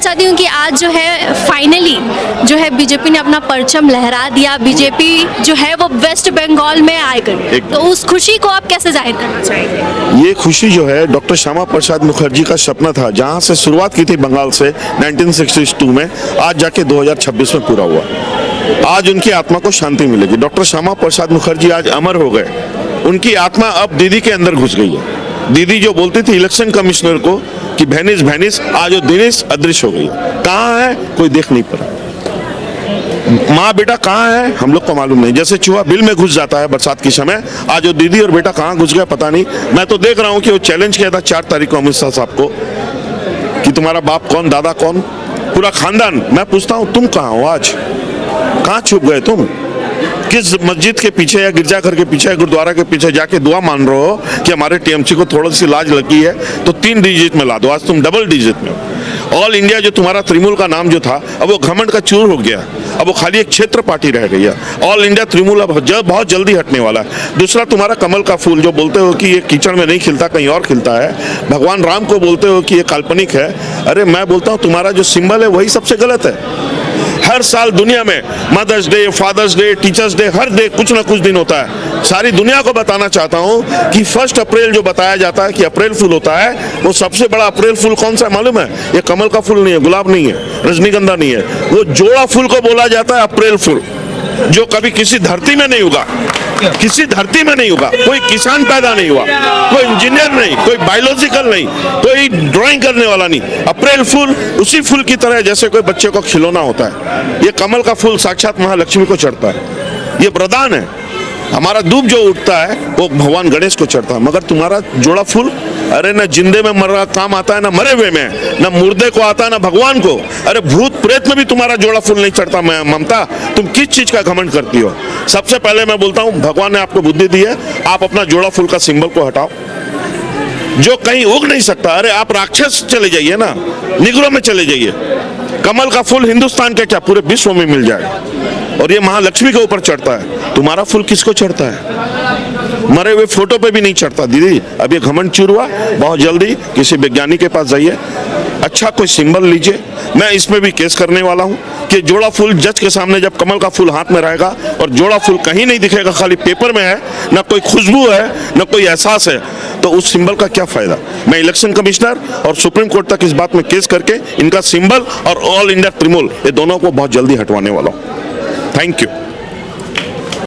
चाहती हूँ कि आज जो है फाइनली जो है बीजेपी ने अपना परचम लहरा दिया, बीजेपी जो है वो वेस्ट बंगाल में आ गई, तो उस खुशी को आप कैसे जाहिर करना चाहेंगे? ये खुशी जो है डॉक्टर श्यामा प्रसाद मुखर्जी का सपना था, जहां से शुरुआत की थी बंगाल से 1962 में, आज जाके 2026 में पूरा हुआ। आज उनकी आत्मा को शांति मिलेगी। डॉक्टर श्यामा प्रसाद मुखर्जी आज अमर हो गए, उनकी आत्मा अब दीदी के अंदर घुस गई है। दीदी जो बोलती थी इलेक्शन कमिश्नर को कि भैनिस भैनिस, आज वो दिनेश अदृश्य हो गई। कहाँ है कोई देख नहीं पा रहा। माँ बेटा कहाँ है हम लोग को मालूम नहीं। जैसे चूहा बिल में घुस जाता है बरसात के समय, आज वो दीदी और बेटा कहाँ घुस गया पता नहीं। मैं तो देख रहा हूँ कि वो चैलेंज किया था 4 तारीख को अमित शाह साहब को कि तुम्हारा बाप कौन, दादा कौन, पूरा खानदान। मैं पूछता हूँ तुम कहाँ हो, आज कहाँ छुप गए तुम? किस मस्जिद के पीछे या गिरजाघर के पीछे या गुरुद्वारा के पीछे जाके दुआ मान रहे हो कि हमारे टीएमसी को थोड़ी सी लाज लगी है तो 3 डिजिट में ला दो। आज तुम डबल डिजिट में हो। ऑल इंडिया जो तुम्हारा तृणमूल का नाम जो था, अब वो घमंड का चूर हो गया। अब वो खाली एक क्षेत्र पार्टी रह गई है। ऑल इंडिया तृणमूल अब बहुत जल्दी हटने वाला है। दूसरा, तुम्हारा कमल का फूल जो बोलते हो कि ये कीचड़ में नहीं खिलता, कहीं और खिलता है, भगवान राम को बोलते हो कि ये काल्पनिक है। अरे मैं बोलता हूँ तुम्हारा जो सिंबल है वही सबसे गलत है। हर साल दुनिया में mother's day, father's day, teacher's day, हर डे कुछ ना कुछ दिन होता है। सारी दुनिया को बताना चाहता हूं कि 1 अप्रैल जो बताया जाता है कि अप्रैल फूल होता है, वो सबसे बड़ा अप्रैल फूल कौन सा है मालूम है? ये कमल का फूल नहीं है, गुलाब नहीं है, रजनीगंधा नहीं है, वो जोड़ा फूल को बोला जाता है अप्रैल फूल, जो कभी किसी धरती में नहीं उगा, किसी धरती में नहीं होगा। कोई किसान पैदा नहीं हुआ, कोई इंजीनियर नहीं, कोई बायोलॉजिकल नहीं, कोई ड्राइंग करने वाला नहीं। अप्रैल फूल उसी फूल की तरह जैसे कोई बच्चे को खिलौना होता है। ये कमल का फूल साक्षात महालक्ष्मी को चढ़ता है, ये वरदान है। हमारा दूब जो उठता है वो भगवान गणेश को चढ़ता है। मगर तुम्हारा जोड़ा फूल, अरे न जिंदे में मर काम आता है, ना मरे हुए में, ना मुर्दे को आता है, ना भगवान को। अरे भूत प्रेत में भी तुम्हारा जोड़ा फूल नहीं चढ़ता। ममता, तुम किस चीज का घमंड करती हो? सबसे पहले मैं बोलता हूं भगवान ने आपको बुद्धि दी है, आप अपना जोड़ा फूल का सिंबल को हटाओ जो कहीं उग नहीं सकता। अरे आप राक्षस चले जाइए ना, निग्रो में चले जाइए। कमल का फूल हिंदुस्तान के क्या पूरे विश्व में मिल जाए, और ये महालक्ष्मी के ऊपर चढ़ता है। तुम्हारा फूल किसको चढ़ता है? मरे हुए फोटो पे भी नहीं चढ़ता। दीदी अब ये घमंड चूर हुआ, बहुत जल्दी किसी वैज्ञानिक के पास जाइए, अच्छा कोई सिंबल लीजिए। मैं इसमें भी केस करने वाला हूं कि जोड़ा फूल जज के सामने जब कमल का फूल हाथ में रहेगा और जोड़ा फूल कहीं नहीं दिखेगा, खाली पेपर में है, ना कोई खुशबू है, ना कोई एहसास है, तो उस सिंबल का क्या फायदा? मैं इलेक्शन कमिश्नर और सुप्रीम कोर्ट तक इस बात में केस करके इनका सिंबल और ऑल इंडिया तृणमूल, ये दोनों को बहुत जल्दी हटवाने वाला हूं। Thank you.